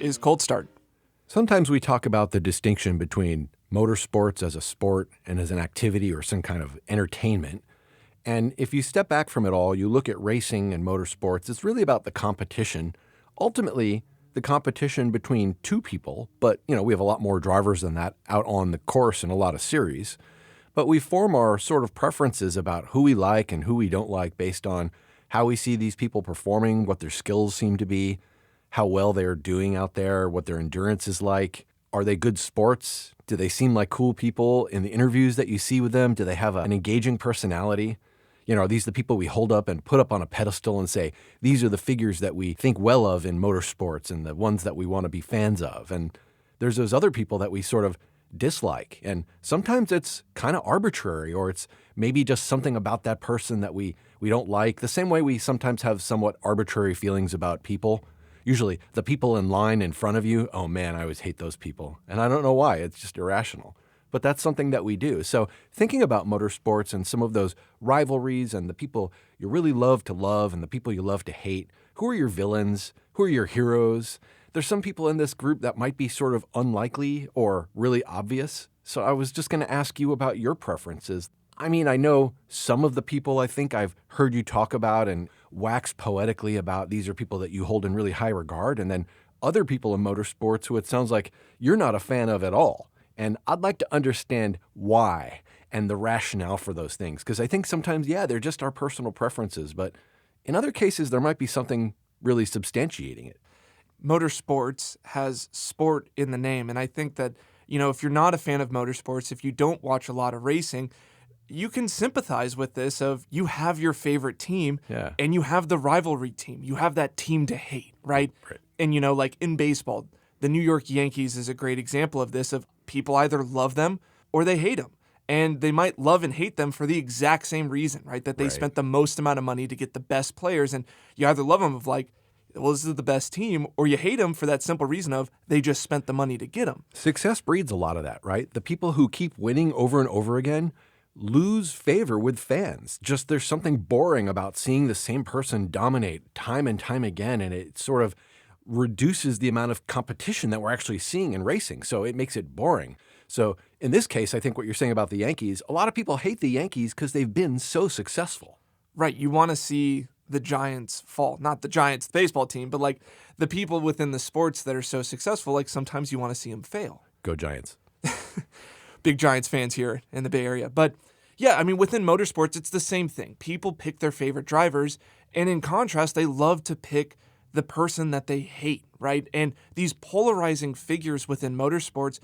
is Cold Start. Sometimes we talk about the distinction between motorsports as a sport and as an activity or some kind of entertainment. And if you step back from it all, you look at racing and motorsports, it's really about the competition. Ultimately, the competition between two people, but we have a lot more drivers than that out on the course in a lot of series. But we form our sort of preferences about who we like and who we don't like based on how we see these people performing, what their skills seem to be, how well they're doing out there, what their endurance is like. Are they good sports? Do they seem like cool people in the interviews that you see with them? Do they have an engaging personality? Are these the people we hold up and put up on a pedestal and say, these are the figures that we think well of in motorsports and the ones that we want to be fans of? And there's those other people that we sort of dislike. And sometimes it's kind of arbitrary, or it's maybe just something about that person that we don't like. The same way we sometimes have somewhat arbitrary feelings about people. Usually the people in line in front of you, oh man, I always hate those people. And I don't know why, it's just irrational. But that's something that we do. So thinking about motorsports and some of those rivalries and the people you really love to love and the people you love to hate, who are your villains? Who are your heroes? There's some people in this group that might be sort of unlikely or really obvious. So I was just going to ask you about your preferences. I mean, I know some of the people I think I've heard you talk about and wax poetically about. These are people that you hold in really high regard. And then other people in motorsports who it sounds like you're not a fan of at all. And I'd like to understand why and the rationale for those things. Because I think sometimes, they're just our personal preferences. But in other cases, there might be something really substantiating it. Motorsports has sport in the name. And I think that, if you're not a fan of motorsports, if you don't watch a lot of racing, you can sympathize with this of you have your favorite team and you have the rivalry team. You have that team to hate, right? And, like in baseball, the New York Yankees is a great example of this, of people either love them or they hate them. And they might love and hate them for the exact same reason, right? That they spent the most amount of money to get the best players. And you either love them of like, well, this is the best team, or you hate them for that simple reason of they just spent the money to get them. Success breeds a lot of that, right? The people who keep winning over and over again lose favor with fans. Just there's something boring about seeing the same person dominate time and time again, and it sort of reduces the amount of competition that we're actually seeing in racing. So it makes it boring. So in this case, I think what you're saying about the Yankees, a lot of people hate the Yankees because they've been so successful. Right. You want to see the Giants fall. Not the Giants, the baseball team, but like the people within the sports that are so successful, like sometimes you want to see them fail. Go Giants. Big Giants fans here in the Bay Area. But yeah, I mean, within motorsports, it's the same thing. People pick their favorite drivers, and in contrast, they love to pick the person that they hate, right? And these polarizing figures within motorsports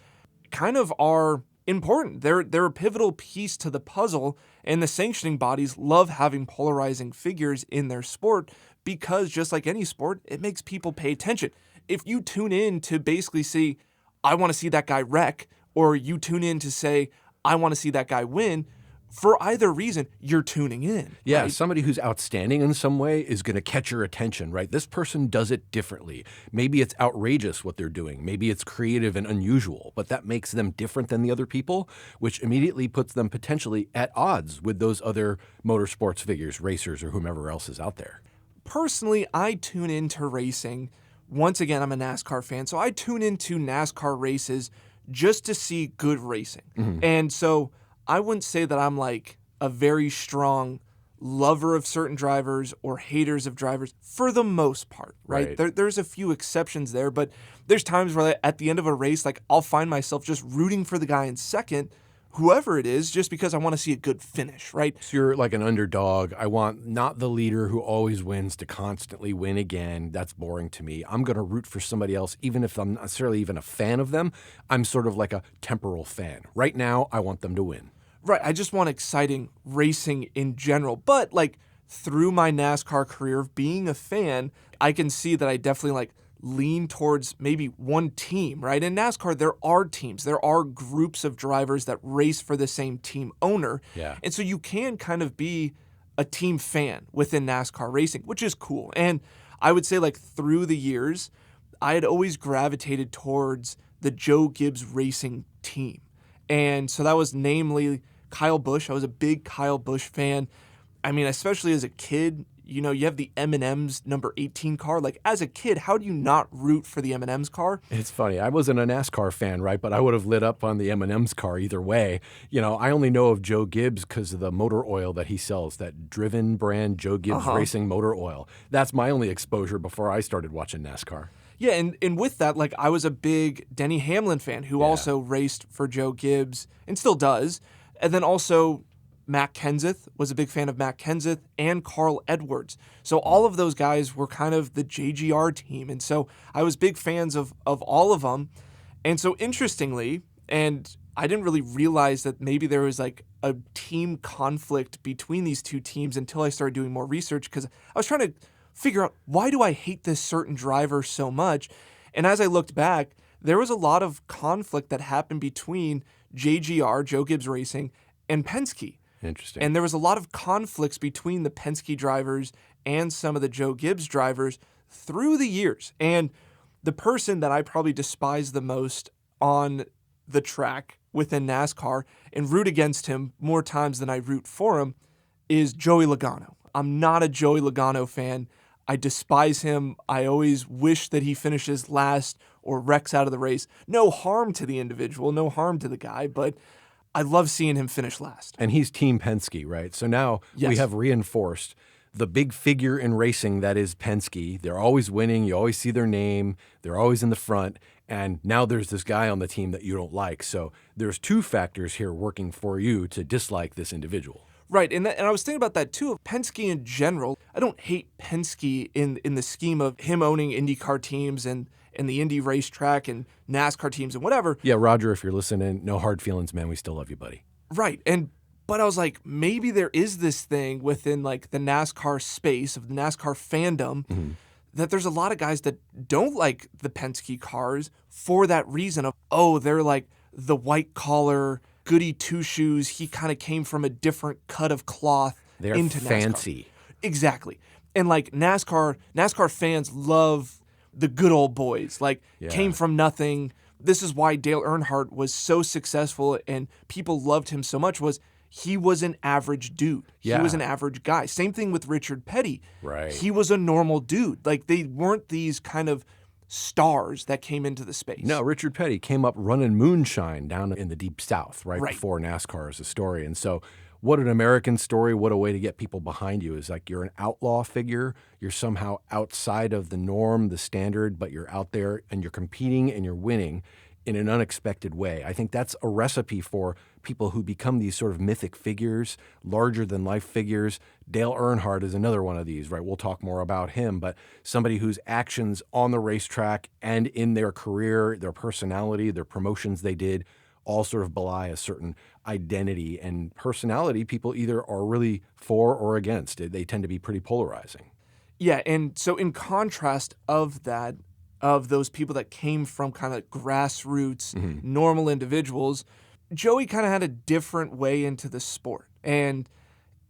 kind of are important. They're a pivotal piece to the puzzle, and the sanctioning bodies love having polarizing figures in their sport because, just like any sport, it makes people pay attention. If you tune in to basically see, I want to see that guy wreck, or you tune in to say, I want to see that guy win, for either reason, you're tuning in. Yeah, right? Somebody who's outstanding in some way is going to catch your attention, right? This person does it differently. Maybe it's outrageous what they're doing. Maybe it's creative and unusual, but that makes them different than the other people, which immediately puts them potentially at odds with those other motorsports figures, racers, or whomever else is out there. Personally, I tune into racing. Once again, I'm a NASCAR fan, so I tune into NASCAR races just to see good racing. Mm-hmm. And so I wouldn't say that I'm like a very strong lover of certain drivers or haters of drivers for the most part, right? There's a few exceptions there, but there's times where at the end of a race, like I'll find myself just rooting for the guy in second, whoever it is, just because I want to see a good finish, right? So you're like an underdog. I want not the leader who always wins to constantly win again. That's boring to me. I'm going to root for somebody else, even if I'm not necessarily even a fan of them. I'm sort of like a temporal fan. Right now, I want them to win. Right, I just want exciting racing in general. But like through my NASCAR career of being a fan, I can see that I definitely like lean towards maybe one team, right? In NASCAR, there are teams. There are groups of drivers that race for the same team owner. Yeah. And so you can kind of be a team fan within NASCAR racing, which is cool. And I would say like through the years, I had always gravitated towards the Joe Gibbs Racing team. And so that was namely Kyle Busch. I was a big Kyle Busch fan. I mean, especially as a kid, you have the M&M's number 18 car. Like, as a kid, how do you not root for the M&M's car? It's funny. I wasn't a NASCAR fan, right? But I would have lit up on the M&M's car either way. I only know of Joe Gibbs because of the motor oil that he sells, that Driven brand Joe Gibbs Racing motor oil. That's my only exposure before I started watching NASCAR. Yeah, and with that, like, I was a big Denny Hamlin fan who also raced for Joe Gibbs and still does. And then also Matt Kenseth, was a big fan of Matt Kenseth, and Carl Edwards. So all of those guys were kind of the JGR team. And so I was big fans of all of them. And so interestingly, and I didn't really realize that maybe there was like a team conflict between these two teams until I started doing more research, because I was trying to figure out, why do I hate this certain driver so much? And as I looked back, there was a lot of conflict that happened between JGR, Joe Gibbs Racing, and Penske. Interesting. And there was a lot of conflicts between the Penske drivers and some of the Joe Gibbs drivers through the years. And the person that I probably despise the most on the track within NASCAR and root against him more times than I root for him is Joey Logano. I'm not a Joey Logano fan. I despise him. I always wish that he finishes last or wrecks out of the race. No harm to the individual, no harm to the guy, but I love seeing him finish last. And he's Team Penske, right? So now we have reinforced the big figure in racing that is Penske. They're always winning. You always see their name. They're always in the front. And now there's this guy on the team that you don't like. So there's two factors here working for you to dislike this individual. Right, and I was thinking about that too. Penske in general, I don't hate Penske in the scheme of him owning IndyCar teams and the Indy racetrack and NASCAR teams and whatever. Yeah, Roger, if you're listening, no hard feelings, man. We still love you, buddy. Right, but I was like, maybe there is this thing within like the NASCAR space of the NASCAR fandom that there's a lot of guys that don't like the Penske cars for that reason of, they're like the white collar goody two-shoes. He kind of came from a different cut of cloth into fancy. NASCAR. Exactly. And like NASCAR fans love the good old boys, came from nothing. This is why Dale Earnhardt was so successful and people loved him so much, was he was an average dude. Yeah. He was an average guy. Same thing with Richard Petty. Right. He was a normal dude. Like, they weren't these kind of stars that came into the space. No, Richard Petty came up running moonshine down in the deep south right before NASCAR is a story. And so what an American story, what a way to get people behind you, is like you're an outlaw figure. You're somehow outside of the norm, the standard, but you're out there and you're competing and you're winning in an unexpected way. I think that's a recipe for people who become these sort of mythic figures, larger than life figures. Dale Earnhardt is another one of these, right? We'll talk more about him, but somebody whose actions on the racetrack and in their career, their personality, their promotions they did, all sort of belie a certain identity and personality people either are really for or against. They tend to be pretty polarizing. Yeah, and so in contrast of that, of those people that came from kind of grassroots, normal individuals, Joey kind of had a different way into the sport. And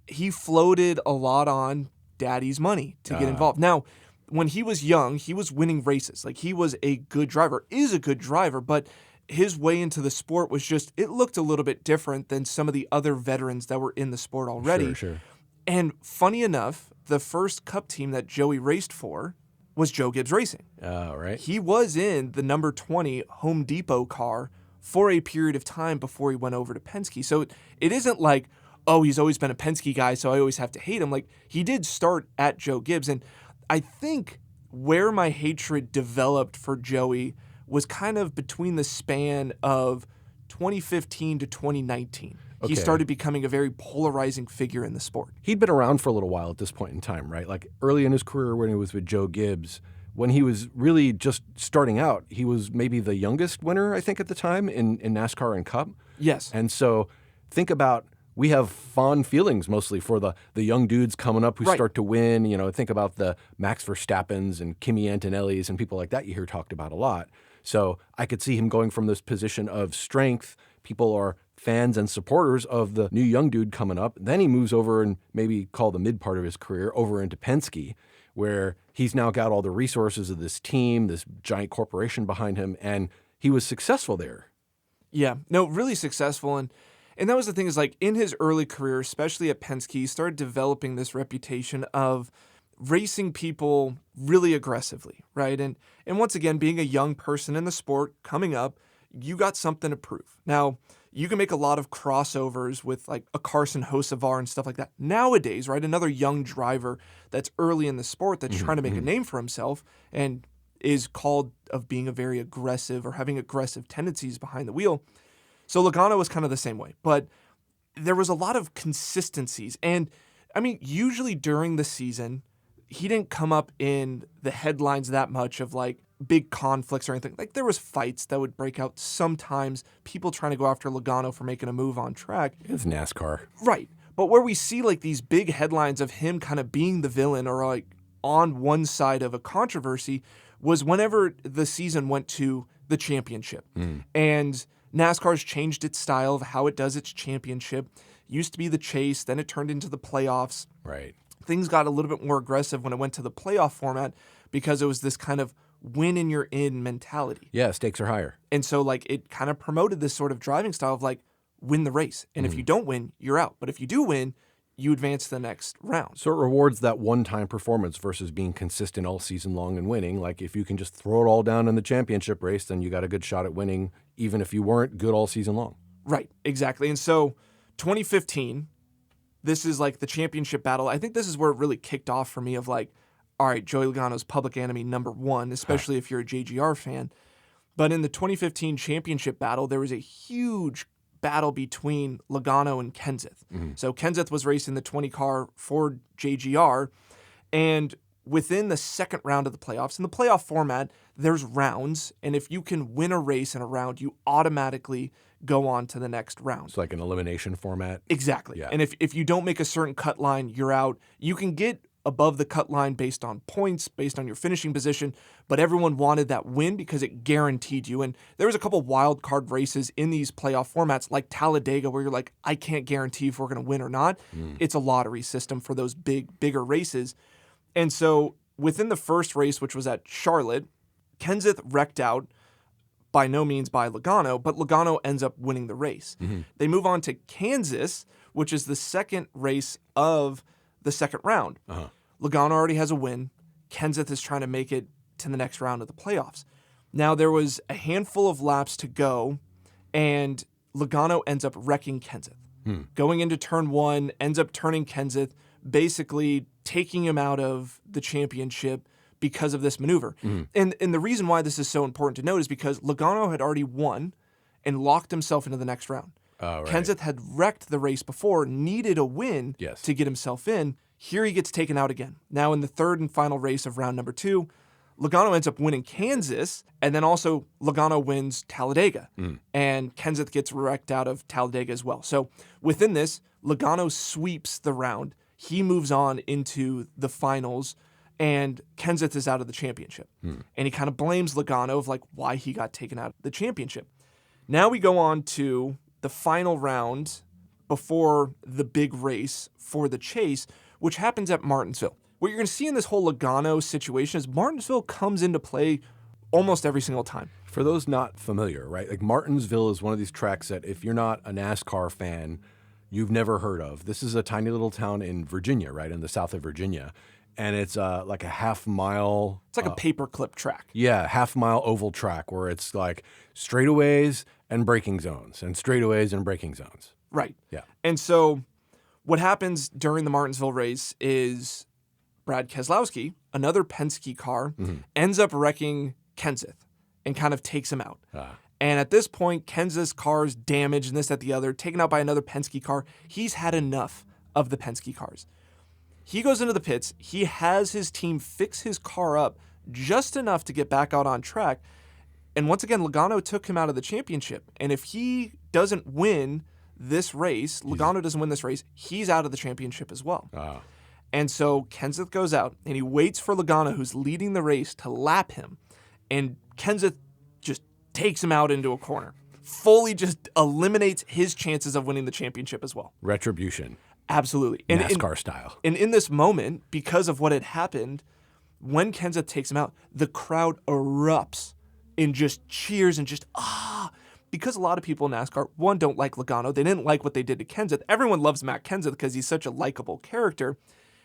he floated a lot on daddy's money to get involved. Now, when he was young, he was winning races. Like, he was a good driver, is a good driver, but his way into the sport was just, it looked a little bit different than some of the other veterans that were in the sport already. Sure. And funny enough, the first Cup team that Joey raced for was Joe Gibbs Racing. Right. He was in the number 20 Home Depot car for a period of time before he went over to Penske. So it isn't like, he's always been a Penske guy, so I always have to hate him. Like, he did start at Joe Gibbs. And I think where my hatred developed for Joey was kind of between the span of 2015 to 2019. He started becoming a very polarizing figure in the sport. He'd been around for a little while at this point in time, right? Like, early in his career when he was with Joe Gibbs, when he was really just starting out, he was maybe the youngest winner, I think, at the time in NASCAR and Cup. Yes. And so think about, we have fond feelings mostly for the young dudes coming up who start to win. You know, think about the Max Verstappens and Kimi Antonellis and people like that you hear talked about a lot. So I could see him going from this position of strength. People are fans and supporters of the new young dude coming up. Then he moves over and maybe call the mid part of his career over into Penske, where he's now got all the resources of this team, this giant corporation behind him, and he was successful there. Yeah, no, really successful. And that was the thing is like in his early career, especially at Penske, he started developing this reputation of racing people really aggressively, right? And once again, being a young person in the sport coming up, you got something to prove. Now, you can make a lot of crossovers with like a Carson Hocevar and stuff like that. Nowadays, right, another young driver that's early in the sport that's trying to make a name for himself and is called of being a very aggressive or having aggressive tendencies behind the wheel. So Logano was kind of the same way. But there was a lot of consistencies. And I mean, usually during the season, he didn't come up in the headlines that much of like big conflicts or anything. Like there was fights that would break out sometimes, people trying to go after Logano for making a move on track. It's NASCAR. Right. But where we see like these big headlines of him kind of being the villain or like on one side of a controversy was whenever the season went to the championship. And NASCAR's changed its style of how it does its championship. Used to be the chase, then it turned into the playoffs. Right. Things got a little bit more aggressive when it went to the playoff format because it was this kind of win and you're in mentality. Yeah, stakes are higher. And so like it kind of promoted this sort of driving style of like win the race. And if you don't win, you're out. But if you do win, you advance to the next round. So it rewards that one-time performance versus being consistent all season long and winning. Like if you can just throw it all down in the championship race, then you got a good shot at winning, even if you weren't good all season long. Right, exactly. And so 2015, this is like the championship battle. I think this is where it really kicked off for me of like, all right, Joey Logano's public enemy number one, especially if you're a JGR fan. But in the 2015 championship battle, there was a huge battle between Logano and Kenseth. So Kenseth was racing the 20 car for JGR, and within the second round of the playoffs, in the playoff format, there's rounds, and if you can win a race in a round, you automatically go on to the next round. It's like an elimination format. Exactly. Yeah. And if you don't make a certain cut line, you're out. You can get above the cut line based on points, based on your finishing position, but everyone wanted that win because it guaranteed you. And there was a couple wild card races in these playoff formats like Talladega where you're like, I can't guarantee if we're going to win or not. It's a lottery system for those bigger races. And so within the first race, which was at Charlotte, Kenseth wrecked out, by no means by Logano, but Logano ends up winning the race. They move on to Kansas, which is the second race of the second round. Logano already has a win. Kenseth is trying to make it to the next round of the playoffs. Now, there was a handful of laps to go, and Logano ends up wrecking Kenseth. Going into turn one, ends up turning Kenseth, basically taking him out of the championship because of this maneuver. And the reason why this is so important to note is because Logano had already won and locked himself into the next round. Right. Kenseth had wrecked the race before, needed a win to get himself in. Here he gets taken out again. Now in the third and final race of round number 2, Logano ends up winning Kansas, and then also Logano wins Talladega. And Kenseth gets wrecked out of Talladega as well. So within this, Logano sweeps the round. He moves on into the finals, and Kenseth is out of the championship. And he kind of blames Logano of like why he got taken out of the championship. Now we go on to the final round before the big race for the chase, which happens at Martinsville. What you're going to see in this whole Logano situation is Martinsville comes into play almost every single time. For those not familiar, right? Like Martinsville is one of these tracks that if you're not a NASCAR fan, you've never heard of. This is a tiny little town in Virginia, right? In the south of Virginia. And it's like a half-mile... It's like a paperclip track. Yeah, half-mile oval track where it's like straightaways and braking zones and straightaways and braking zones. Right. Yeah. And so what happens during the Martinsville race is Brad Keselowski, another Penske car, ends up wrecking Kenseth and kind of takes him out. And at this point, Kenseth's car's damaged and this, that, the other, taken out by another Penske car. He's had enough of the Penske cars. He goes into the pits. He has his team fix his car up just enough to get back out on track. And once again, Logano took him out of the championship. And if he doesn't win this race, Logano doesn't win this race, he's out of the championship as well. And so Kenseth goes out, and he waits for Logano, who's leading the race, to lap him. And Kenseth just takes him out into a corner. Fully just eliminates his chances of winning the championship as well. Retribution. Absolutely. NASCAR style. And in this moment, because of what had happened, when Kenseth takes him out, the crowd erupts in just cheers and just, because a lot of people in NASCAR, one, don't like Logano. They didn't like what they did to Kenseth. Everyone loves Matt Kenseth because he's such a likable character.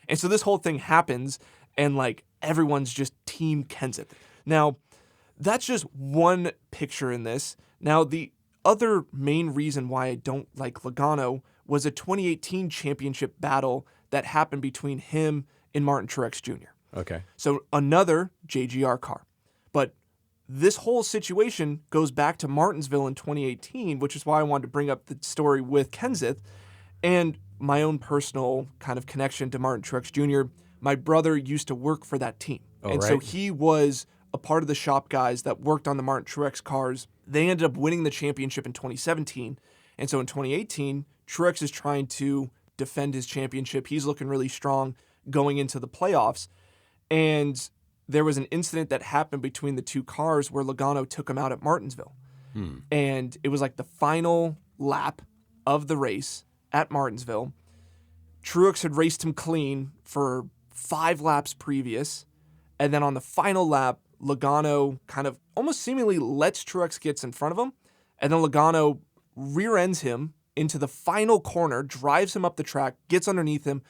And so this whole thing happens, and like everyone's just Team Kenseth. Now, that's just one picture in this. Now, the other main reason why I don't like Logano was a 2018 championship battle that happened between him and Martin Truex Jr. Okay. So another JGR car. But this whole situation goes back to Martinsville in 2018, which is why I wanted to bring up the story with Kenseth and my own personal kind of connection to Martin Truex Jr. My brother used to work for that team. So he was a part of the shop guys that worked on the Martin Truex cars. They ended up winning the championship in 2017. And so in 2018, Truex is trying to defend his championship. He's looking really strong going into the playoffs. And there was an incident that happened between the two cars where Logano took him out at Martinsville. And it was like the final lap of the race at Martinsville. Truex had raced him clean for 5 laps previous. And then on the final lap, Logano kind of almost seemingly lets Truex get in front of him. And then Logano rear ends him into the final corner, drives him up the track, gets underneath him,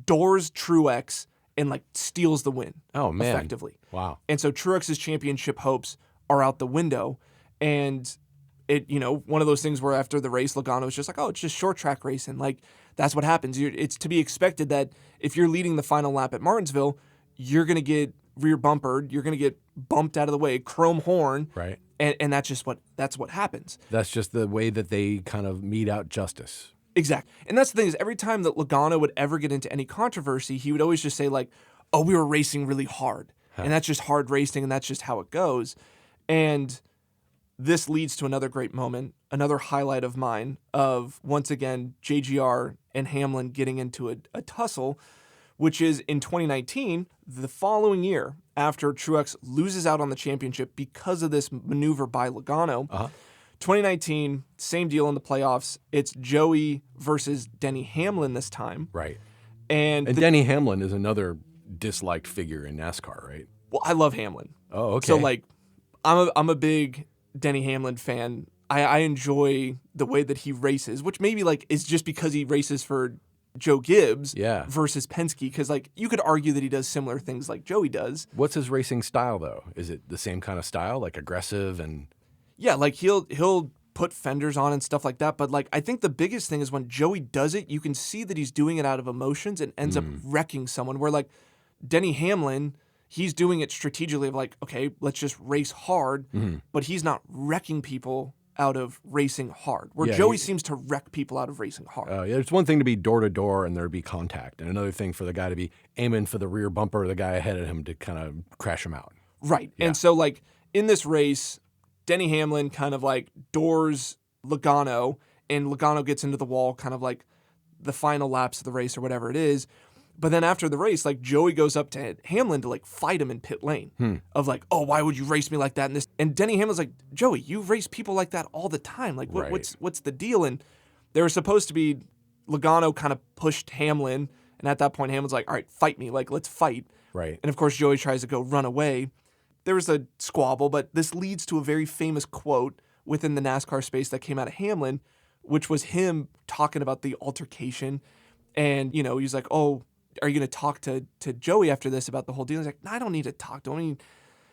doors Truex, and like steals the win. Oh, man. Effectively. Wow. And so Truex's championship hopes are out the window. And it, one of those things where after the race, Logano was just like, oh, it's just short track racing. Like, that's what happens. It's to be expected that if you're leading the final lap at Martinsville, you're going to get rear bumpered, you're going to get bumped out of the way, chrome horn. Right. And that's what happens. That's just the way that they kind of mete out justice. Exactly. And that's the thing is every time that Logano would ever get into any controversy, he would always just say like, oh, we were racing really hard. And that's just hard racing, and that's just how it goes. And this leads to another great moment, another highlight of mine of, once again, JGR and Hamlin getting into a tussle, which is in 2019, the following year, after Truex loses out on the championship because of this maneuver by Logano. 2019, same deal in the playoffs. It's Joey versus Denny Hamlin this time. Right. And Denny Hamlin is another disliked figure in NASCAR, right? Well, I love Hamlin. Oh, okay. So, like, I'm a big Denny Hamlin fan. I enjoy the way that he races, which maybe, like, is just because he races for Joe Gibbs versus Penske, because, like, you could argue that he does similar things like Joey does. What's his racing style, though? Is it the same kind of style, like aggressive and... Yeah, like, he'll put fenders on and stuff like that, but, like, I think the biggest thing is when Joey does it, you can see that he's doing it out of emotions and ends up wrecking someone, where, like, Denny Hamlin, he's doing it strategically of like, okay, let's just race hard, but he's not wrecking people out of racing hard, where Joey seems to wreck people out of racing hard. It's one thing to be door-to-door and there'd be contact, and another thing for the guy to be aiming for the rear bumper of the guy ahead of him to kind of crash him out. Right. Yeah. And so, like, in this race, Denny Hamlin kind of, like, doors Logano, and Logano gets into the wall kind of like the final laps of the race or whatever it is. But then after the race, like, Joey goes up to Hamlin to, like, fight him in pit lane of like, oh, why would you race me like that? And Denny Hamlin's like, Joey, you race people like that all the time. Like, what's the deal? And they were supposed to be, Logano kind of pushed Hamlin. And at that point, Hamlin's like, all right, fight me. Like, let's fight. Right. And of course, Joey tries to go run away. There was a squabble, but this leads to a very famous quote within the NASCAR space that came out of Hamlin, which was him talking about the altercation. And, he's like, oh, are you going to talk to Joey after this about the whole deal? He's like, no, I don't need to talk to him.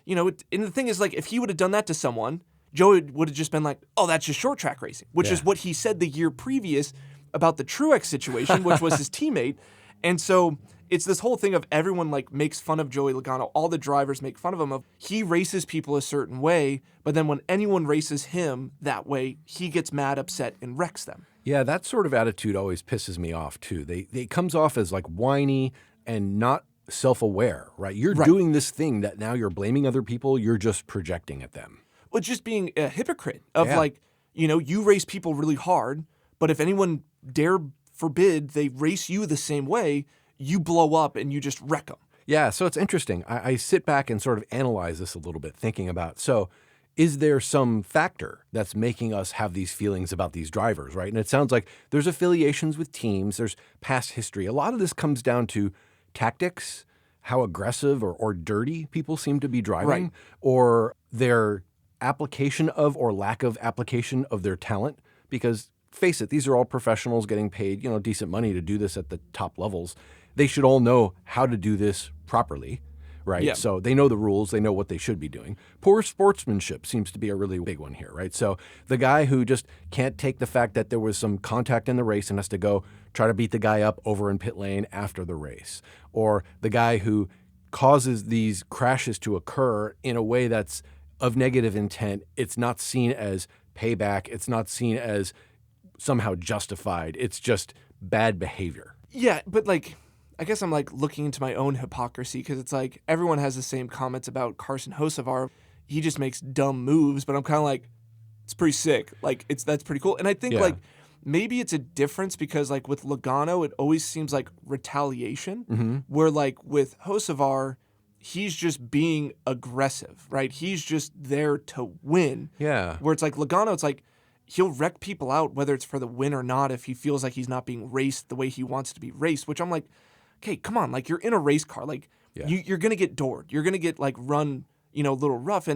And the thing is, like, if he would have done that to someone, Joey would have just been like, oh, that's just short track racing, which is what he said the year previous about the Truex situation, which was his teammate. And so it's this whole thing of everyone, like, makes fun of Joey Logano. All the drivers make fun of him. He races people a certain way, but then when anyone races him that way, he gets mad, upset, and wrecks them. Yeah, that sort of attitude always pisses me off, too. It comes off as, like, whiny and not self-aware, right? You're doing this thing that now you're blaming other people. You're just projecting at them. Well, just being a hypocrite of, like, you race people really hard, but if anyone dare forbid they race you the same way, you blow up and you just wreck them. Yeah, so it's interesting. I sit back and sort of analyze this a little bit, thinking about, so is there some factor that's making us have these feelings about these drivers, right? And it sounds like there's affiliations with teams, there's past history. A lot of this comes down to tactics, how aggressive or dirty people seem to be driving, or their application of or lack of application of their talent, because face it, these are all professionals getting paid, decent money to do this at the top levels. They should all know how to do this properly, right? Yeah. So they know the rules, they know what they should be doing. Poor sportsmanship seems to be a really big one here, right? So the guy who just can't take the fact that there was some contact in the race and has to go try to beat the guy up over in pit lane after the race, or the guy who causes these crashes to occur in a way that's of negative intent. It's not seen as payback. It's not seen as somehow justified. It's just bad behavior. Yeah, but I guess I'm looking into my own hypocrisy, because it's everyone has the same comments about Carson Hocevar. He just makes dumb moves, but I'm kind of it's pretty sick. That's pretty cool. And I think maybe it's a difference because with Logano, it always seems like retaliation, where with Hocevar, he's just being aggressive, right? He's just there to win. Yeah. Where it's Logano, it's he'll wreck people out, whether it's for the win or not, if he feels like he's not being raced the way he wants to be raced, which I'm okay, come on. You're in a race car. You're going to get doored. You're going to get run, a little rough.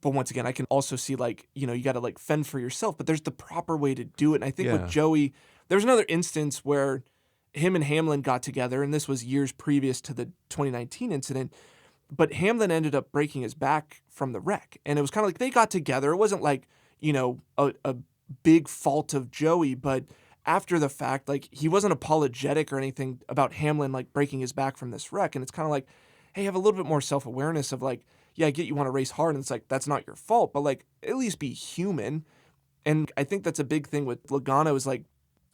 But once again, I can also see you got to fend for yourself, but there's the proper way to do it. And I think with Joey, there's another instance where him and Hamlin got together, and this was years previous to the 2019 incident, but Hamlin ended up breaking his back from the wreck. And it was kind of they got together. It wasn't a big fault of Joey, but after the fact, he wasn't apologetic or anything about Hamlin breaking his back from this wreck. And it's kind of hey, have a little bit more self-awareness of yeah, I get you want to race hard, and it's that's not your fault, but at least be human. And I think that's a big thing with Logano is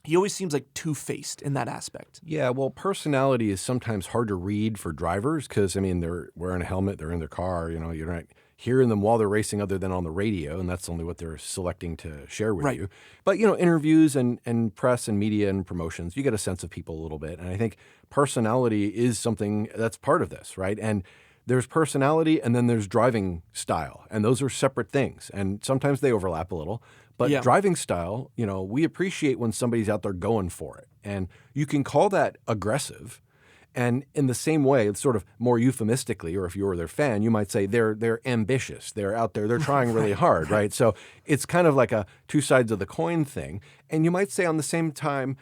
he always seems two-faced in that aspect. Yeah, well, personality is sometimes hard to read for drivers because, they're wearing a helmet, they're in their car, you're not hearing them while they're racing other than on the radio, and that's only what they're selecting to share with you. But, interviews and press and media and promotions, you get a sense of people a little bit. And I think personality is something that's part of this, right? And there's personality and then there's driving style, and those are separate things. And sometimes they overlap a little. But driving style, we appreciate when somebody's out there going for it. And you can call that aggressive. And in the same way, it's sort of more euphemistically, or if you were their fan, you might say they're ambitious. They're out there. They're trying really hard, right? So it's kind of like a two sides of the coin thing. And you might say on the same time,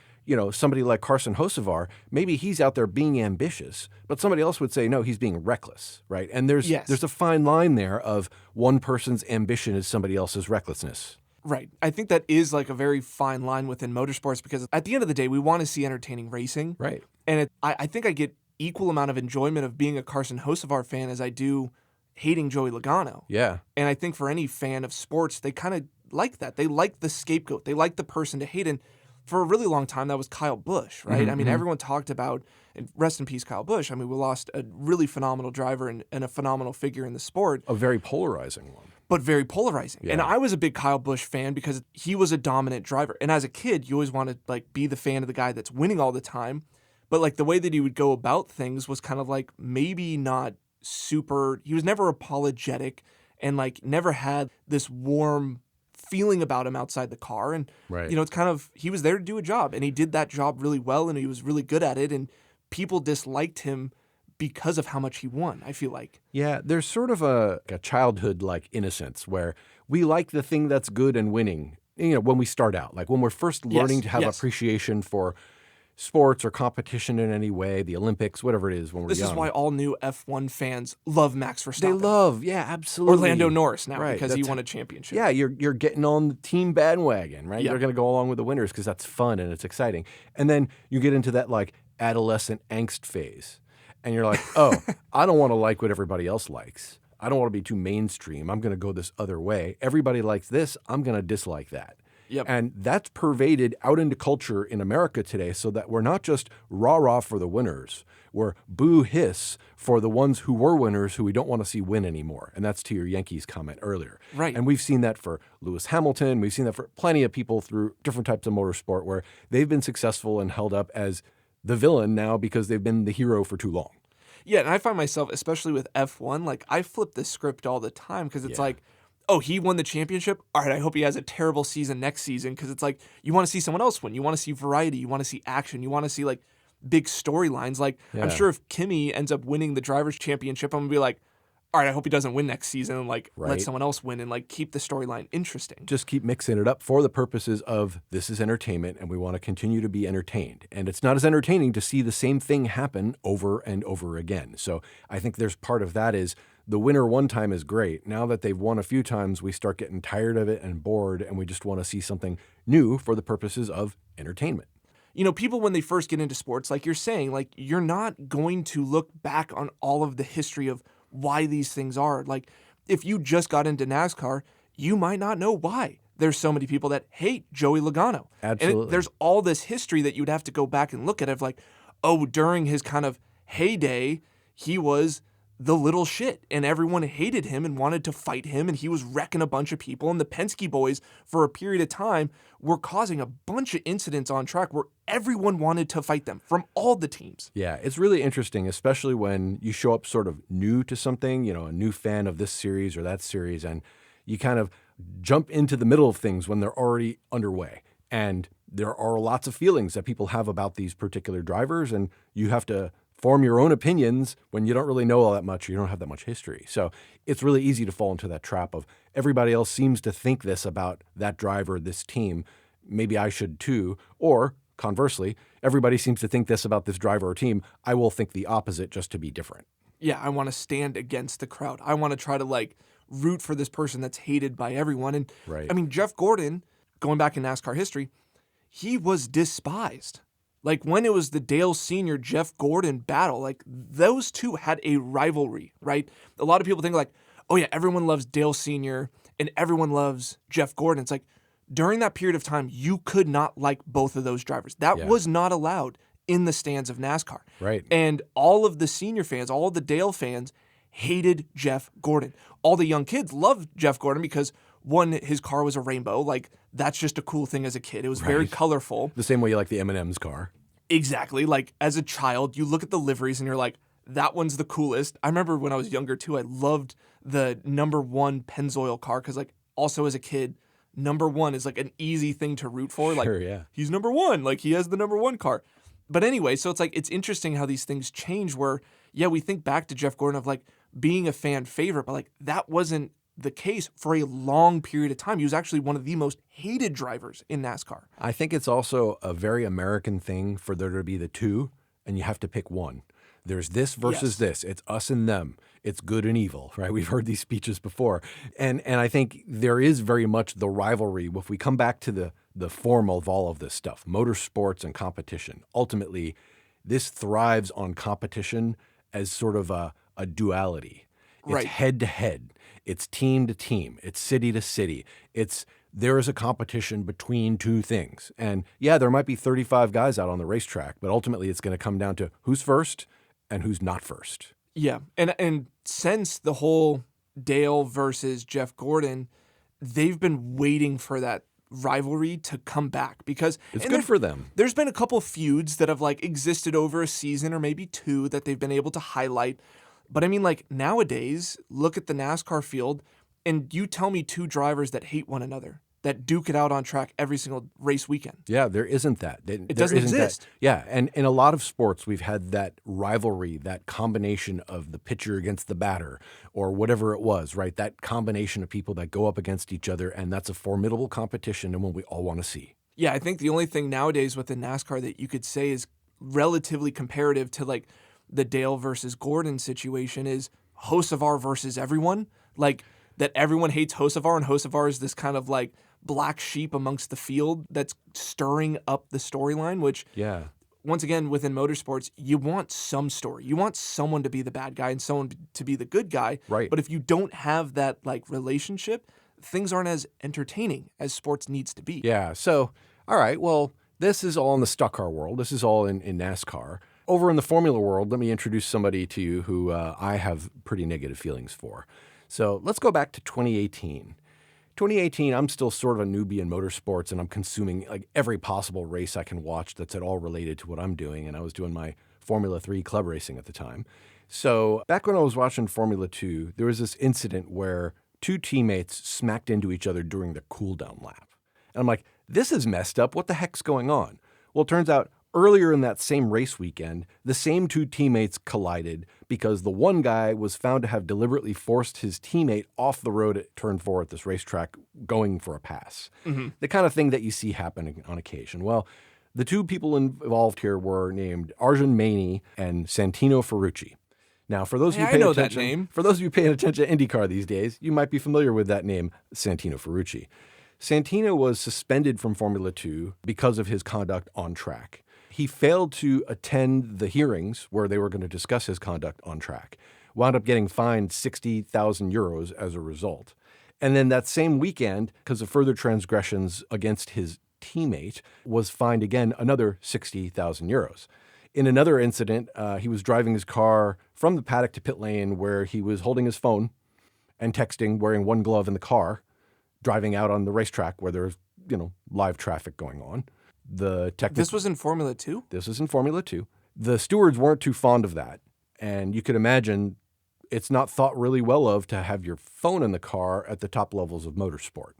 somebody like Carson Hocevar, maybe he's out there being ambitious, but somebody else would say, no, he's being reckless, right? And there's a fine line there of one person's ambition is somebody else's recklessness. Right. I think that is a very fine line within motorsports, because at the end of the day, we want to see entertaining racing. Right. And I think I get equal amount of enjoyment of being a Carson Hocevar fan as I do hating Joey Logano. Yeah. And I think for any fan of sports, they kind of like that. They like the scapegoat. They like the person to hate. And for a really long time, that was Kyle Busch, right? Mm-hmm. Everyone talked about, and rest in peace, Kyle Busch. We lost a really phenomenal driver and a phenomenal figure in the sport. A very polarizing one. But very polarizing. Yeah. And I was a big Kyle Busch fan because he was a dominant driver. And as a kid, you always want to be the fan of the guy that's winning all the time. But the way that he would go about things was kind of maybe not super, he was never apologetic and never had this warm feeling about him outside the car. And, it's kind of, he was there to do a job, and he did that job really well, and he was really good at it. And people disliked him because of how much he won, I feel like. Yeah, there's sort of a childhood innocence where we like the thing that's good and winning, when we start out. When we're first learning to have appreciation for sports or competition in any way, the Olympics, whatever it is when we're young. This is why all new F1 fans love Max Verstappen. They love, absolutely. Orlando Norris now, because he won a championship. Yeah, you're getting on the team bandwagon, right? Yeah. You're going to go along with the winners because that's fun and it's exciting. And then you get into that adolescent angst phase. And you're oh, I don't want to like what everybody else likes. I don't want to be too mainstream. I'm going to go this other way. Everybody likes this. I'm going to dislike that. Yep. And that's pervaded out into culture in America today, so that we're not just rah-rah for the winners. We're boo-hiss for the ones who were winners who we don't want to see win anymore. And that's to your Yankees comment earlier. Right. And we've seen that for Lewis Hamilton. We've seen that for plenty of people through different types of motorsport where they've been successful and held up as the villain now because they've been the hero for too long. Yeah, and I find myself, especially with F1, I flip the script all the time because it's oh, he won the championship? All right, I hope he has a terrible season next season, because it's you want to see someone else win. You want to see variety. You want to see action. You want to see big storylines. I'm sure if Kimi ends up winning the Drivers' Championship, I'm going to be all right, I hope he doesn't win next season and like let Right. someone else win and like keep the storyline interesting. Just keep mixing it up for the purposes of this is entertainment and we want to continue to be entertained. And it's not as entertaining to see the same thing happen over and over again. So I think there's part of that is the winner one time is great. Now that they've won a few times, we start getting tired of it and bored, and we just want to see something new for the purposes of entertainment. You know, people when they first get into sports, like you're saying, like you're not going to look back on all of the history of why these things are. Like if you just got into NASCAR, you might not know why there's so many people that hate Joey Logano. Absolutely. And there's all this history that you'd have to go back and look at of like, oh, during his kind of heyday, he was the little shit and everyone hated him and wanted to fight him and he was wrecking a bunch of people. And the Penske boys for a period of time were causing a bunch of incidents on track where everyone wanted to fight them from all the teams. Yeah, it's really interesting, especially when you show up sort of new to something, you know, a new fan of this series or that series, and you kind of jump into the middle of things when they're already underway. And there are lots of feelings that people have about these particular drivers, and you have to form your own opinions when you don't really know all that much, or you don't have that much history. So it's really easy to fall into that trap of everybody else seems to think this about that driver, this team. Maybe I should too. Or conversely, everybody seems to think this about this driver or team. I will think the opposite just to be different. Yeah, I want to stand against the crowd. I want to try to like root for this person that's hated by everyone. And Right. I mean, Jeff Gordon, going back in NASCAR history, he was despised. Like when it was the Dale Sr. Jeff Gordon battle, like those two had a rivalry, right? A lot of people think like, oh yeah, everyone loves Dale Sr. and everyone loves Jeff Gordon. It's like during that period of time, you could not like both of those drivers. That Yeah. was not allowed in the stands of NASCAR. Right. And all of the senior fans, all of the Dale fans hated Jeff Gordon. All the young kids loved Jeff Gordon because one, his car was a rainbow. Like that's just a cool thing as a kid. It was very Right. colorful. The same way you like the M&M's car. Exactly. Like as a child, you look at the liveries and you're like, that one's the coolest. I remember when I was younger too, I loved the number one Pennzoil car because like also as a kid, number one is like an easy thing to root for. Like Sure, yeah. he's number one, like he has the number one car. But anyway, so it's like, it's interesting how these things change where, yeah, we think back to Jeff Gordon of like being a fan favorite, but like that wasn't the case for a long period of time. He was actually one of the most hated drivers in NASCAR. I think it's also a very American thing for there to be the two, and you have to pick one. There's this versus Yes. this. It's us and them. It's good and evil, right? We've heard these speeches before. And I think there is very much the rivalry. If we come back to the form of all of this stuff, motorsports and competition, ultimately, this thrives on competition as sort of a duality. It's Right. head to head. It's team to team. It's city to city. There is a competition between two things. And yeah, there might be 35 guys out on the racetrack, but ultimately it's going to come down to who's first and who's not first. Yeah, and since the whole Dale versus Jeff Gordon, they've been waiting for that rivalry to come back because It's and good for them. There's been a couple feuds that have like existed over a season or maybe two that they've been able to highlight. But I mean, like nowadays, look at the NASCAR field, and you tell me two drivers that hate one another, that duke it out on track every single race weekend. Yeah, there isn't that. It doesn't exist. Yeah, and in a lot of sports, we've had that rivalry, that combination of the pitcher against the batter or whatever it was, right? That combination of people that go up against each other, and that's a formidable competition and one we all want to see. Yeah, I think the only thing nowadays within NASCAR that you could say is relatively comparative to like the Dale versus Gordon situation is Hocevar versus everyone. Like that everyone hates Hocevar, and Hocevar is this kind of like black sheep amongst the field that's stirring up the storyline, which Yeah. once again, within motorsports, you want some story. You want someone to be the bad guy and someone to be the good guy. Right. But if you don't have that like relationship, things aren't as entertaining as sports needs to be. Yeah. So, all right. Well, this is all in the stock car world. This is all in NASCAR. Over in the Formula world, let me introduce somebody to you who I have pretty negative feelings for. So let's go back to 2018. 2018, I'm still sort of a newbie in motorsports, and I'm consuming like every possible race I can watch that's at all related to what I'm doing. And I was doing my Formula 3 club racing at the time. So back when I was watching Formula 2, there was this incident where two teammates smacked into each other during the cool down lap. And I'm like, this is messed up. What the heck's going on? Well, it turns out Earlier in that same race weekend, the same two teammates collided because the one guy was found to have deliberately forced his teammate off the road at turn 4 at this racetrack going for a pass. The kind of thing that you see happening on occasion. Well, the two people involved here were named Arjun Maini and Santino Ferrucci. Now, for those of you I paying know attention, that name. for those of you paying attention to IndyCar these days, you might be familiar with that name, Santino Ferrucci. Santino was suspended from Formula 2 because of his conduct on track. He failed to attend the hearings where they were going to discuss his conduct on track, wound up getting fined 60,000 euros as a result. And then that same weekend, because of further transgressions against his teammate, was fined again another 60,000 euros. In another incident, he was driving his car from the paddock to pit lane where he was holding his phone and texting, wearing one glove in the car, driving out on the racetrack where there's, live traffic going on. This was in Formula 2? This is in Formula 2. The stewards weren't too fond of that. And you could imagine it's not thought really well of to have your phone in the car at the top levels of motorsport.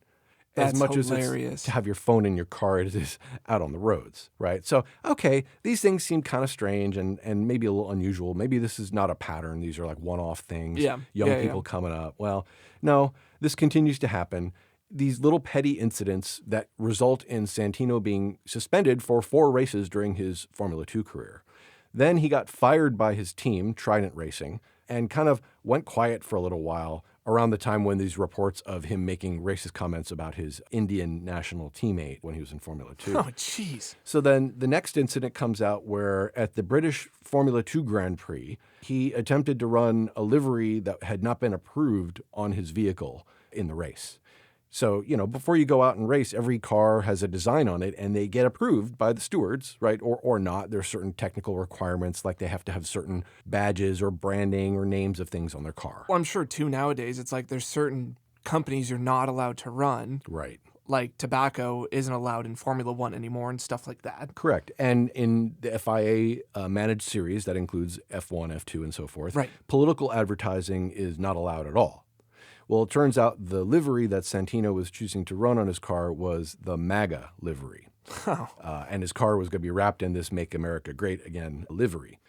That's as much hilarious. as it's to have your phone in your car as it is out on the roads, right? So, okay, these things seem kind of strange and maybe a little unusual. Maybe this is not a pattern. These are like one-off things. Young people coming up. Well, no, this continues to happen. These little petty incidents that result in Santino being suspended for 4 races during his Formula 2 career. Then he got fired by his team, Trident Racing, and kind of went quiet for a little while around the time when these reports of him making racist comments about his Indian national teammate when he was in Formula 2. Oh, jeez. So then the next incident comes out where at the British Formula 2 Grand Prix, he attempted to run a livery that had not been approved on his vehicle in the race. So, before you go out and race, every car has a design on it and they get approved by the stewards, right? Or not. There's certain technical requirements, like they have to have certain badges or branding or names of things on their car. Well, I'm sure, too, nowadays, it's like there's certain companies you're not allowed to run. Right. Like tobacco isn't allowed in Formula 1 anymore and stuff like that. Correct. And in the FIA managed series, that includes F1, F2, and so forth, right, political advertising is not allowed at all. Well, it turns out the livery that Santino was choosing to run on his car was the MAGA livery. And his car was going to be wrapped in this Make America Great Again livery.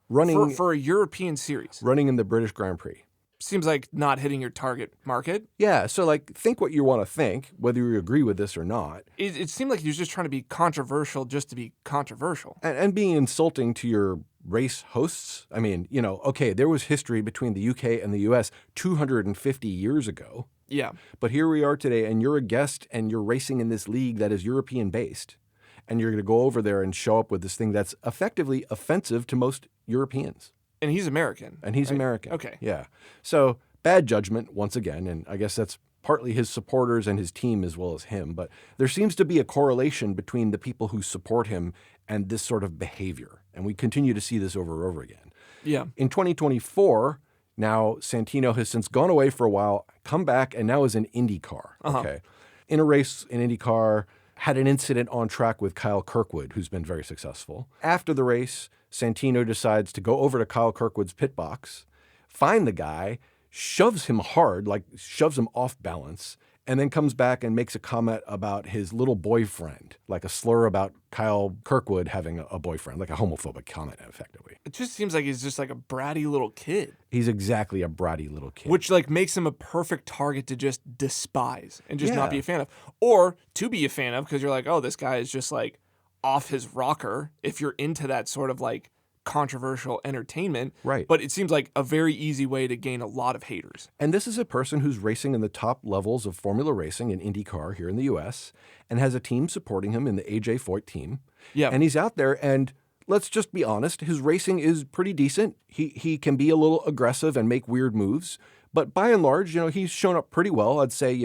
For a European series. Running in the British Grand Prix. Seems like not hitting your target market. Yeah, so think what you want to think, whether you agree with this or not. It seemed like he was just trying to be controversial just to be controversial. And being insulting to your race hosts. I mean, okay, there was history between the UK and the US 250 years ago. Yeah. But here we are today, and you're a guest, and you're racing in this league that is European-based. And you're going to go over there and show up with this thing that's effectively offensive to most Europeans. And he's American. And he's right? American. Okay. Yeah. So bad judgment, once again, and I guess that's partly his supporters and his team as well as him. But there seems to be a correlation between the people who support him and this sort of behavior. And we continue to see this over and over again. Yeah. In 2024, now Santino has since gone away for a while, come back, and now is in Indycar. Okay. In a race in Indycar, had an incident on track with Kyle Kirkwood, who's been very successful. After the race, Santino decides to go over to Kyle Kirkwood's pit box, find the guy, shoves him hard, shoves him off balance, and then comes back and makes a comment about his little boyfriend, like a slur about Kyle Kirkwood having a boyfriend, like a homophobic comment, effectively. It just seems like he's just like a bratty little kid. He's exactly a bratty little kid. Which makes him a perfect target to just despise and just not be a fan of. Or to be a fan of because you're like, oh, this guy is just off his rocker if you're into that sort of controversial entertainment. Right. But it seems like a very easy way to gain a lot of haters. And this is a person who's racing in the top levels of Formula racing in IndyCar here in the U.S. and has a team supporting him in the A.J. Foyt team. Yeah. And he's out there, and let's just be honest, his racing is pretty decent. He can be a little aggressive and make weird moves. But by and large, he's shown up pretty well, I'd say,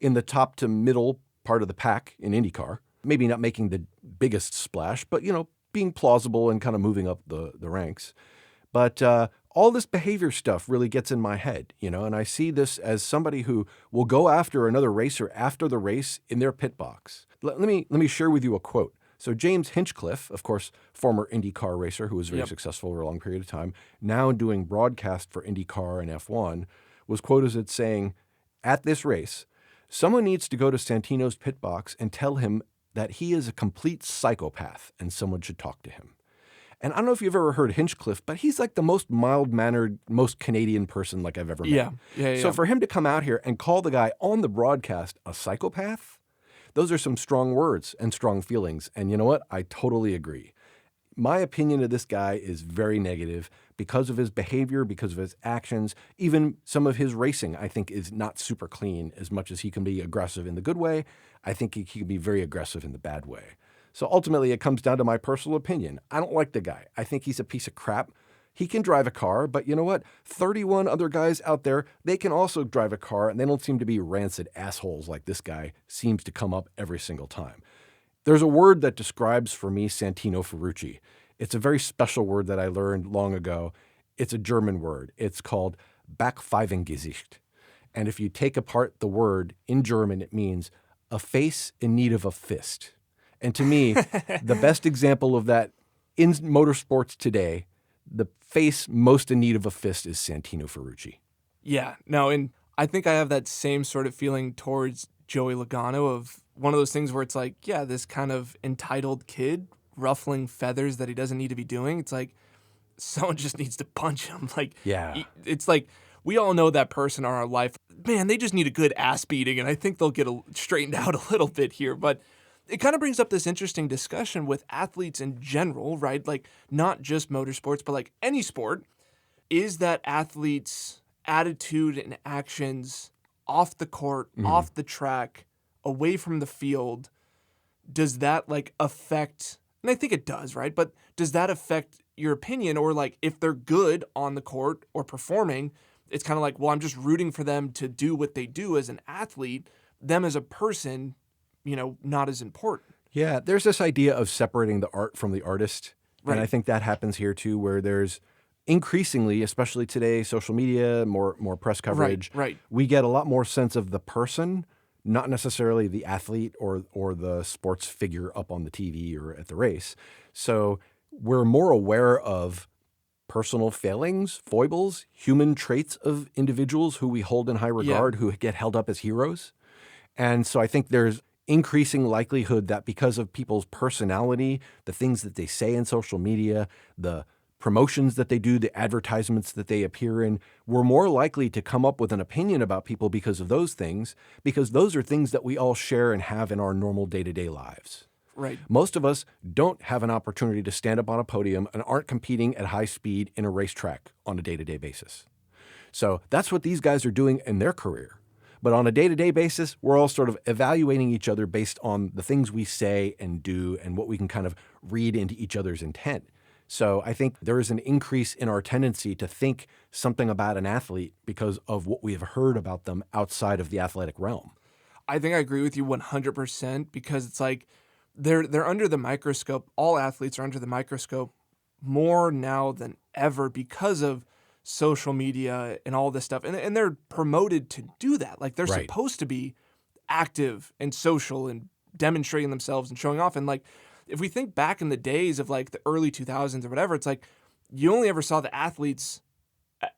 in the top to middle part of the pack in IndyCar. Maybe not making the biggest splash, but, being plausible and kind of moving up the ranks. But all this behavior stuff really gets in my head, and I see this as somebody who will go after another racer after the race in their pit box. Let me share with you a quote. So James Hinchcliffe, of course, former IndyCar racer who was very successful over a long period of time, now doing broadcast for IndyCar and F1, was quoted as saying, at this race, someone needs to go to Santino's pit box and tell him that he is a complete psychopath and someone should talk to him. And I don't know if you've ever heard Hinchcliffe, but he's like the most mild-mannered, most Canadian person like I've ever met. Yeah. So for him to come out here and call the guy on the broadcast a psychopath, those are some strong words and strong feelings. And you know what? I totally agree. My opinion of this guy is very negative because of his behavior, because of his actions. Even some of his racing, I think, is not super clean. As much as he can be aggressive in the good way, I think he can be very aggressive in the bad way. So ultimately, it comes down to my personal opinion. I don't like the guy. I think he's a piece of crap. He can drive a car, but you know what? 31 other guys out there, they can also drive a car, and they don't seem to be rancid assholes like this guy seems to come up every single time. There's a word that describes for me Santino Ferrucci. It's a very special word that I learned long ago. It's a German word. It's called Backpfeifengesicht. And if you take apart the word in German, it means a face in need of a fist. And to me, the best example of that in motorsports today, the face most in need of a fist is Santino Ferrucci. Yeah, no, and I think I have that same sort of feeling towards Joey Logano of one of those things where it's like, yeah, this kind of entitled kid ruffling feathers that he doesn't need to be doing. It's like someone just needs to punch him. Like, Yeah. It's like we all know that person in our life. Man, they just need a good ass beating, and I think they'll get straightened out a little bit here. But it kind of brings up this interesting discussion with athletes in general, right? Like not just motorsports, but like any sport. Is that athletes' attitude and actions off the court, off the track, away from the field, does that like affect, and I think it does, right? But does that affect your opinion? Or like if they're good on the court or performing, it's kind of like, well, I'm just rooting for them to do what they do as an athlete. Them as a person, not as important. Yeah, there's this idea of separating the art from the artist. Right. And I think that happens here too, where there's increasingly, especially today, social media, more press coverage. Right. We get a lot more sense of the person, not necessarily the athlete or the sports figure up on the TV or at the race. So we're more aware of personal failings, foibles, human traits of individuals who we hold in high regard, who get held up as heroes. And so I think there's increasing likelihood that because of people's personality, the things that they say in social media, the promotions that they do, the advertisements that they appear in, we're more likely to come up with an opinion about people because of those things, because those are things that we all share and have in our normal day-to-day lives. Right. Most of us don't have an opportunity to stand up on a podium and aren't competing at high speed in a racetrack on a day-to-day basis. So that's what these guys are doing in their career. But on a day-to-day basis, we're all sort of evaluating each other based on the things we say and do and what we can kind of read into each other's intent. So I think there is an increase in our tendency to think something about an athlete because of what we have heard about them outside of the athletic realm. I think I agree with you 100% because it's like they're under the microscope. All athletes are under the microscope more now than ever because of social media and all this stuff. And they're promoted to do that. Like they're Right. supposed to be active and social and demonstrating themselves and showing off. And like, if we think back in the days of like the early 2000s or whatever, it's like you only ever saw the athletes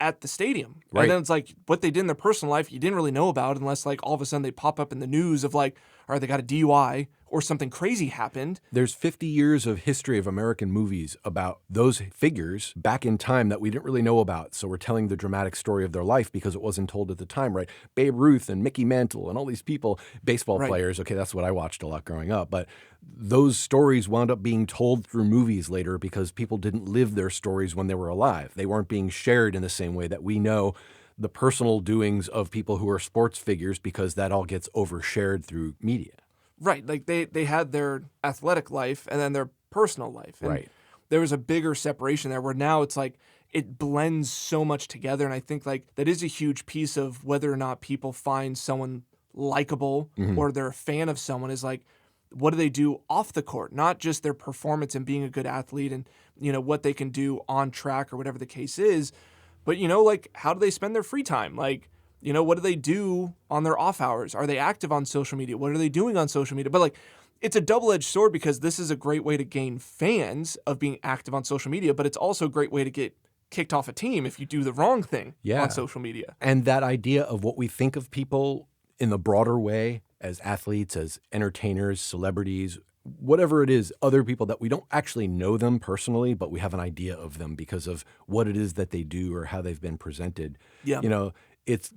at the stadium. Right. And then it's like what they did in their personal life, you didn't really know about unless like all of a sudden they pop up in the news of like, all right, they got a DUI or something crazy happened. There's 50 years of history of American movies about those figures back in time that we didn't really know about. So we're telling the dramatic story of their life because it wasn't told at the time, right? Babe Ruth and Mickey Mantle and all these people, baseball Right. players. Okay, that's what I watched a lot growing up. But those stories wound up being told through movies later because people didn't live their stories when they were alive. They weren't being shared in the same way that we know the personal doings of people who are sports figures because that all gets overshared through media. Right. Like they had their athletic life and then their personal life. And Right. there was a bigger separation there where now it's like it blends so much together. And I think like that is a huge piece of whether or not people find someone likable or they're a fan of someone is like, what do they do off the court? Not just their performance and being a good athlete and, what they can do on track or whatever the case is, but, like how do they spend their free time? Like, what do they do on their off hours? Are they active on social media? What are they doing on social media? But like, it's a double-edged sword because this is a great way to gain fans of being active on social media, but it's also a great way to get kicked off a team if you do the wrong thing on social media. And that idea of what we think of people in the broader way as athletes, as entertainers, celebrities, whatever it is, other people that we don't actually know them personally, but we have an idea of them because of what it is that they do or how they've been presented. Yeah. You know,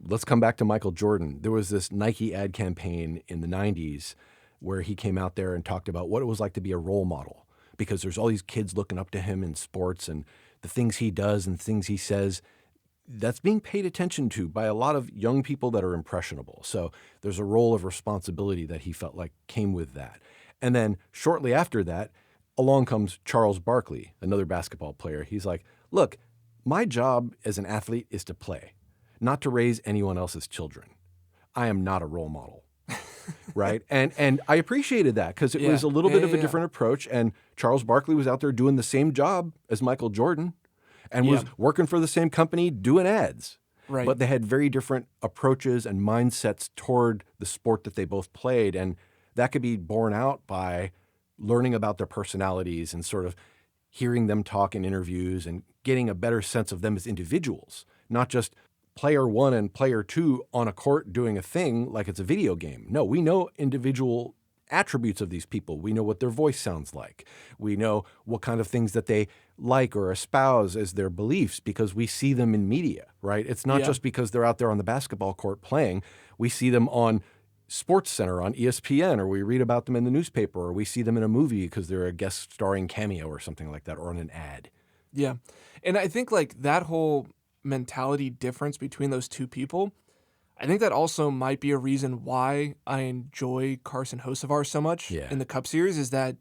let's come back to Michael Jordan. There was this Nike ad campaign in the 90s where he came out there and talked about what it was like to be a role model, because there's all these kids looking up to him in sports and the things he does and things he says. That's being paid attention to by a lot of young people that are impressionable. So there's a role of responsibility that he felt like came with that. And then shortly after that, along comes Charles Barkley, another basketball player. He's like, look, my job as an athlete is to play, not to raise anyone else's children. I am not a role model. Right. And I appreciated that because it was a little bit of a different approach. And Charles Barkley was out there doing the same job as Michael Jordan and was working for the same company doing ads. Right. But they had very different approaches and mindsets toward the sport that they both played. And that could be borne out by learning about their personalities and sort of hearing them talk in interviews and getting a better sense of them as individuals, not just player one and player two on a court doing a thing like it's a video game. No, we know individual attributes of these people. We know what their voice sounds like. We know what kind of things that they like or espouse as their beliefs because we see them in media, right? It's not just because they're out there on the basketball court playing. We see them on Sports Center on ESPN, or we read about them in the newspaper, or we see them in a movie because they're a guest starring cameo or something like that, or on an ad. Yeah. And I think like that whole mentality difference between those two people, I think that also might be a reason why I enjoy Carson Hocevar so much in the Cup Series, is that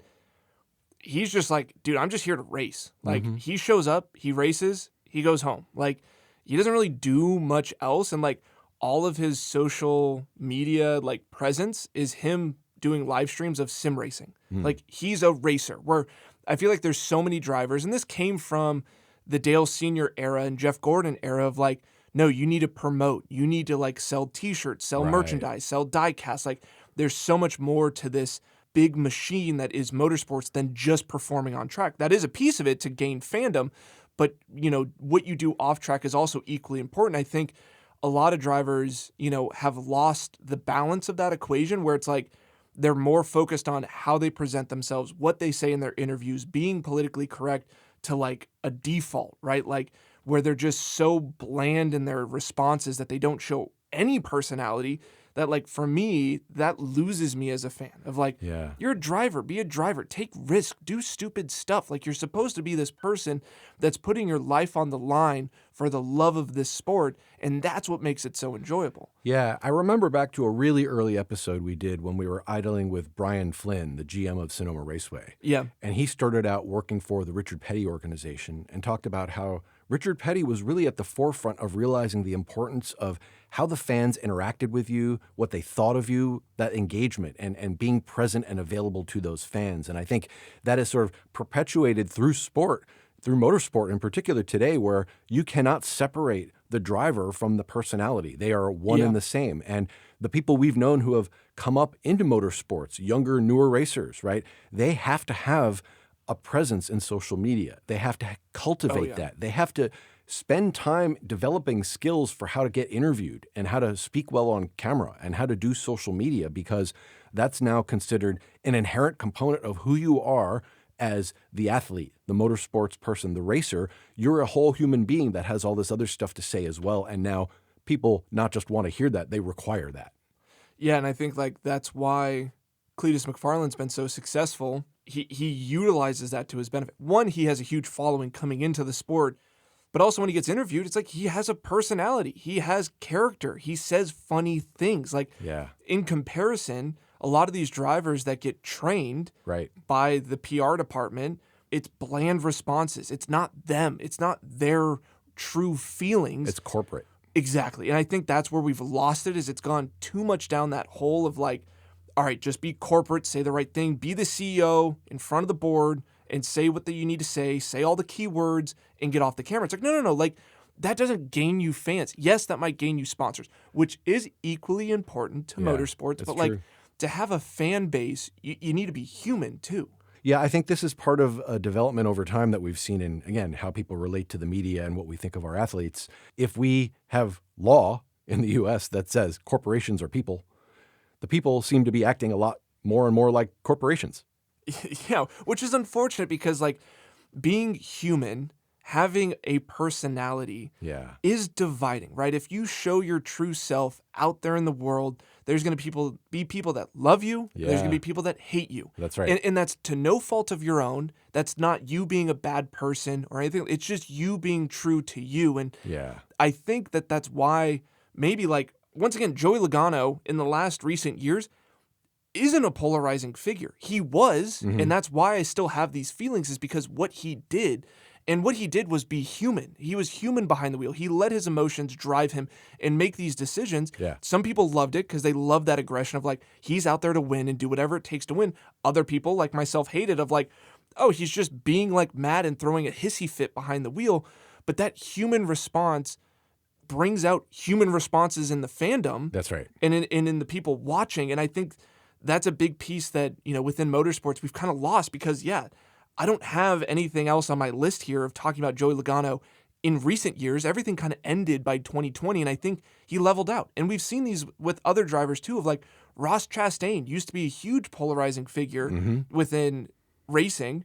he's just like, dude, I'm just here to race. Like he shows up, he races, he goes home. Like he doesn't really do much else. And like all of his social media like presence is him doing live streams of sim racing. Like he's a racer, where I feel like there's so many drivers, and this came from the Dale Sr. era and Jeff Gordon era of like, no, you need to promote, you need to like sell t-shirts, sell merchandise, sell die casts. Like there's so much more to this big machine that is motorsports than just performing on track. That is a piece of it to gain fandom, but you know, what you do off track is also equally important. I think a lot of drivers, you know, have lost the balance of that equation, where it's like they're more focused on how they present themselves, what they say in their interviews, being politically correct to like a default, right? Like where they're just so bland in their responses that they don't show any personality, that like for me, that loses me as a fan of like, you're a driver, be a driver, take risk, do stupid stuff. Like you're supposed to be this person that's putting your life on the line for the love of this sport. And that's what makes it so enjoyable. Yeah, I remember back to a really early episode we did when we were idling with Brian Flynn, the GM of Sonoma Raceway. Yeah. And he started out working for the Richard Petty organization and talked about how Richard Petty was really at the forefront of realizing the importance of how the fans interacted with you, what they thought of you, that engagement, and being present and available to those fans. And I think that is sort of perpetuated through sport, through motorsport in particular today, where you cannot separate the driver from the personality. They are one and the same. And the people we've known who have come up into motorsports, younger, newer racers, right? They have to have a presence in social media. They have to cultivate that. They have to spend time developing skills for how to get interviewed and how to speak well on camera and how to do social media, because that's now considered an inherent component of who you are as the athlete, the motorsports person, the racer. You're a whole human being that has all this other stuff to say as well. And now people not just want to hear that, they require that. Yeah, and I think like that's why Cletus McFarland's been so successful. He utilizes that to his benefit. One, he has a huge following coming into the sport, but also when he gets interviewed, it's like he has a personality. He has character. He says funny things. Like in comparison, a lot of these drivers that get trained by the PR department, it's bland responses. It's not them. It's not their true feelings. It's corporate. Exactly. And I think that's where we've lost it, is it's gone too much down that hole of like, all right, just be corporate, say the right thing, be the CEO in front of the board and say what you need to say all the key words and get off the camera. It's like, no. Like that doesn't gain you fans. Yes, that might gain you sponsors, which is equally important to motorsports. But like to have a fan base, you need to be human too. Yeah, I think this is part of a development over time that we've seen in, again, how people relate to the media and what we think of our athletes. If we have law in the U.S. that says corporations are people, the people seem to be acting a lot more and more like corporations. Yeah, which is unfortunate because like being human, having a personality Yeah. is dividing, right? If you show your true self out there in the world, there's going to be people that love you, and there's going to Yeah. be people that hate you. That's right. And that's to no fault of your own. That's not you being a bad person or anything. It's just you being true to you. And Yeah. I think that that's why maybe like, once again, Joey Logano in the last recent years isn't a polarizing figure. He was, and that's why I still have these feelings, is because what he did, and what he did was be human. He was human behind the wheel. He let his emotions drive him and make these decisions. Yeah. Some people loved it because they loved that aggression of like, he's out there to win and do whatever it takes to win. Other people, like myself, hated of like, oh, he's just being like mad and throwing a hissy fit behind the wheel. But that human response brings out human responses in the fandom. That's right. And in the people watching. And I think that's a big piece that, within motorsports we've kind of lost because, yeah, I don't have anything else on my list here of talking about Joey Logano in recent years. Everything kind of ended by 2020, and I think he leveled out. And we've seen these with other drivers too, of like Ross Chastain used to be a huge polarizing figure within racing,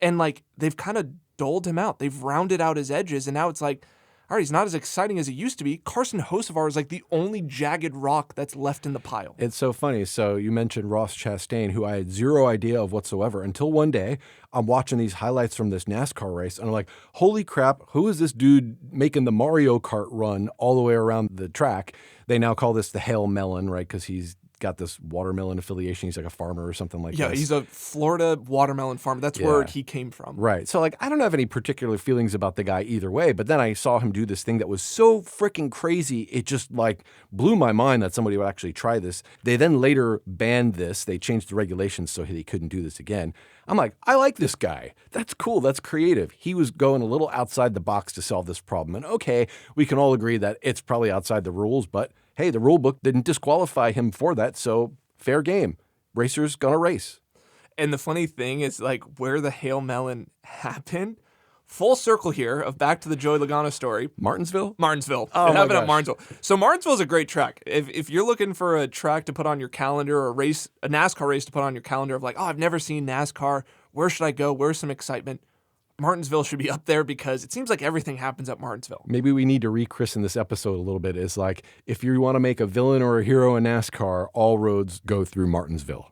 and like they've kind of doled him out. They've rounded out his edges, and now it's like, all right, he's not as exciting as he used to be. Carson Hocevar is like the only jagged rock that's left in the pile. It's so funny. So you mentioned Ross Chastain, who I had zero idea of whatsoever until one day I'm watching these highlights from this NASCAR race, and I'm like, holy crap, who is this dude making the Mario Kart run all the way around the track? They now call this the Hail Melon, right? Because he's got this watermelon affiliation. He's like a farmer or something like that. Yeah, he's a Florida watermelon farmer. That's where he came from. Right. So, like, I don't have any particular feelings about the guy either way, but then I saw him do this thing that was so freaking crazy, it just, like, blew my mind that somebody would actually try this. They then later banned this. They changed the regulations so he couldn't do this again. I'm like, I like this guy. That's cool. That's creative. He was going a little outside the box to solve this problem. And okay, we can all agree that it's probably outside the rules, but hey, the rule book didn't disqualify him for that, so fair game. Racers gonna race. And the funny thing is, like, where the Hail Melon happened, full circle here of back to the Joey Logano story. Martinsville? Martinsville. Oh, it happened my at Martinsville. So Martinsville is a great track. If you're looking for a track to put on your calendar or a NASCAR race to put on your calendar of like, oh, I've never seen NASCAR. Where should I go? Where's some excitement? Martinsville should be up there because it seems like everything happens at Martinsville. Maybe we need to rechristen this episode a little bit. It's like, if you want to make a villain or a hero in NASCAR, all roads go through Martinsville.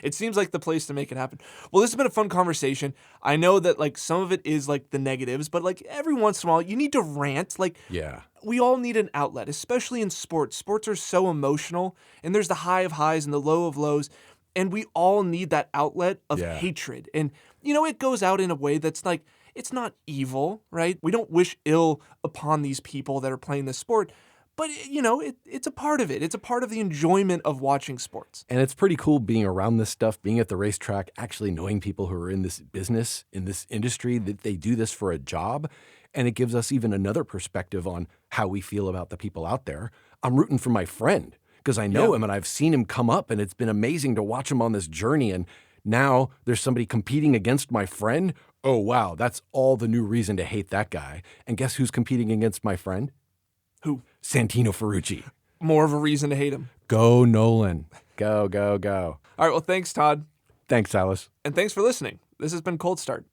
It seems like the place to make it happen. Well, this has been a fun conversation. I know that like some of it is like the negatives, but like every once in a while you need to rant. Like, yeah, we all need an outlet, especially in sports. Sports are so emotional, and there's the high of highs and the low of lows, and we all need that outlet of hatred. And it goes out in a way that's like, it's not evil, right? We don't wish ill upon these people that are playing this sport, but it's a part of it. It's a part of the enjoyment of watching sports. And it's pretty cool being around this stuff, being at the racetrack, actually knowing people who are in this business, in this industry, that they do this for a job. And it gives us even another perspective on how we feel about the people out there. I'm rooting for my friend because I know him and I've seen him come up, and it's been amazing to watch him on this journey. And now there's somebody competing against my friend. Oh, wow. That's all the new reason to hate that guy. And guess who's competing against my friend? Who? Santino Ferrucci. More of a reason to hate him. Go Nolan. Go, go, go. All right. Well, thanks, Todd. Thanks, Silas. And thanks for listening. This has been Cold Start.